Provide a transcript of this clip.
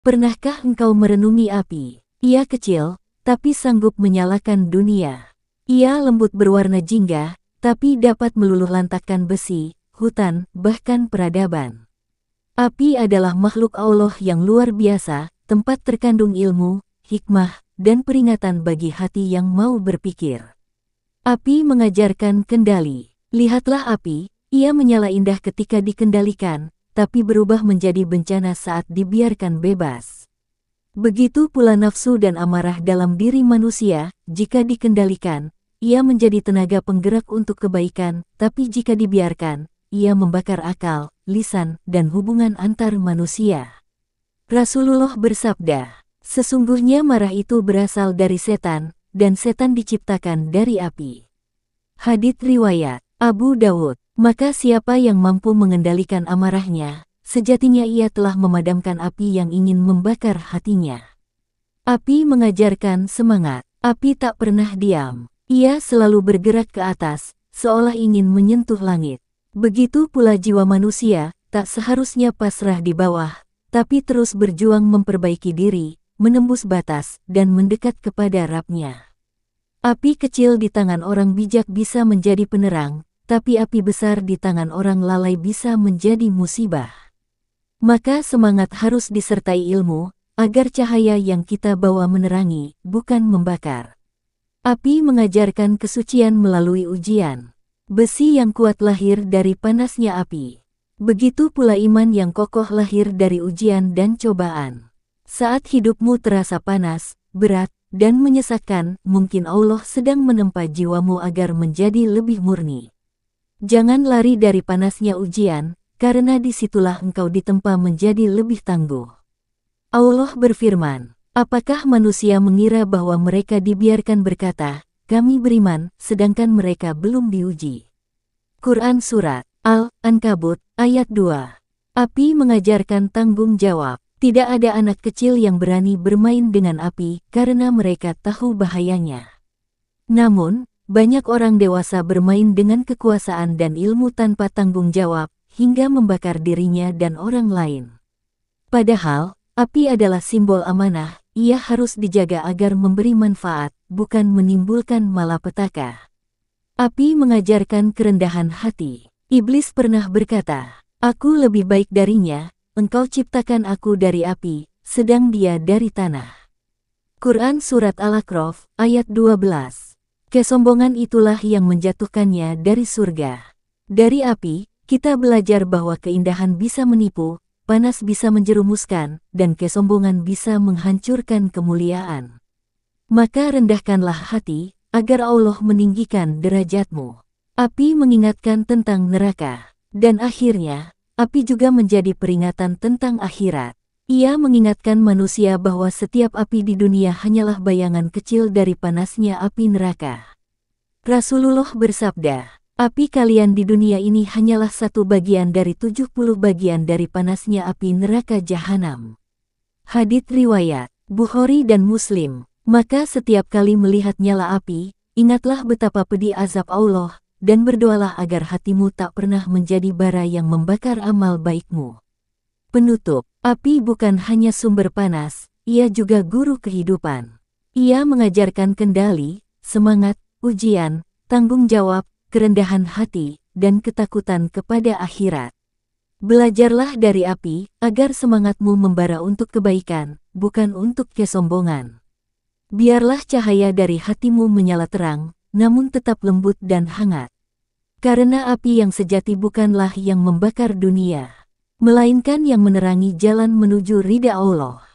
Pernahkah engkau merenungi api? Ia kecil, tapi sanggup menyalakan dunia. Ia lembut berwarna jingga, tapi dapat meluluhlantahkan besi, hutan, bahkan peradaban. Api adalah makhluk Allah yang luar biasa, tempat terkandung ilmu, hikmah, dan peringatan bagi hati yang mau berpikir. Api mengajarkan kendali. Lihatlah api, ia menyala indah ketika dikendalikan, tapi berubah menjadi bencana saat dibiarkan bebas. Begitu pula nafsu dan amarah dalam diri manusia, jika dikendalikan, ia menjadi tenaga penggerak untuk kebaikan, tapi jika dibiarkan, ia membakar akal, lisan, dan hubungan antar manusia. Rasulullah bersabda, sesungguhnya marah itu berasal dari setan, dan setan diciptakan dari api. Hadits riwayat Abu Dawud. Maka siapa yang mampu mengendalikan amarahnya, sejatinya ia telah memadamkan api yang ingin membakar hatinya. Api mengajarkan semangat. Api tak pernah diam. Ia selalu bergerak ke atas, seolah ingin menyentuh langit. Begitu pula jiwa manusia, tak seharusnya pasrah di bawah, tapi terus berjuang memperbaiki diri, menembus batas, dan mendekat kepada Rabb-Nya. Api kecil di tangan orang bijak bisa menjadi penerang, tapi api besar di tangan orang lalai bisa menjadi musibah. Maka semangat harus disertai ilmu, agar cahaya yang kita bawa menerangi, bukan membakar. Api mengajarkan kesucian melalui ujian. Besi yang kuat lahir dari panasnya api. Begitu pula iman yang kokoh lahir dari ujian dan cobaan. Saat hidupmu terasa panas, berat, dan menyesakkan, mungkin Allah sedang menempa jiwamu agar menjadi lebih murni. Jangan lari dari panasnya ujian, karena disitulah engkau ditempa menjadi lebih tangguh. Allah berfirman, apakah manusia mengira bahwa mereka dibiarkan berkata, kami beriman, sedangkan mereka belum diuji. Quran Surat Al-Ankabut, ayat 2. Api mengajarkan tanggung jawab. Tidak ada anak kecil yang berani bermain dengan api, karena mereka tahu bahayanya. Namun, banyak orang dewasa bermain dengan kekuasaan dan ilmu tanpa tanggung jawab, hingga membakar dirinya dan orang lain. Padahal, api adalah simbol amanah, ia harus dijaga agar memberi manfaat, bukan menimbulkan malapetaka. Api mengajarkan kerendahan hati. Iblis pernah berkata, aku lebih baik darinya, engkau ciptakan aku dari api, sedang dia dari tanah. Quran Surat Al-A'raf, ayat 12. Kesombongan itulah yang menjatuhkannya dari surga. Dari api, kita belajar bahwa keindahan bisa menipu, panas bisa menjerumuskan, dan kesombongan bisa menghancurkan kemuliaan. Maka rendahkanlah hati, agar Allah meninggikan derajatmu. Api mengingatkan tentang neraka. Dan akhirnya, api juga menjadi peringatan tentang akhirat. Ia mengingatkan manusia bahwa setiap api di dunia hanyalah bayangan kecil dari panasnya api neraka. Rasulullah bersabda, api kalian di dunia ini hanyalah satu bagian dari 70 bagian dari panasnya api neraka jahanam. Hadits riwayat Bukhari dan Muslim. Maka setiap kali melihat nyala api, ingatlah betapa pedih azab Allah, dan berdoalah agar hatimu tak pernah menjadi bara yang membakar amal baikmu. Penutup, api bukan hanya sumber panas, ia juga guru kehidupan. Ia mengajarkan kendali, semangat, ujian, tanggung jawab, kerendahan hati, dan ketakutan kepada akhirat. Belajarlah dari api, agar semangatmu membara untuk kebaikan, bukan untuk kesombongan. Biarlah cahaya dari hatimu menyala terang, namun tetap lembut dan hangat. Karena api yang sejati bukanlah yang membakar dunia, melainkan yang menerangi jalan menuju ridha Allah.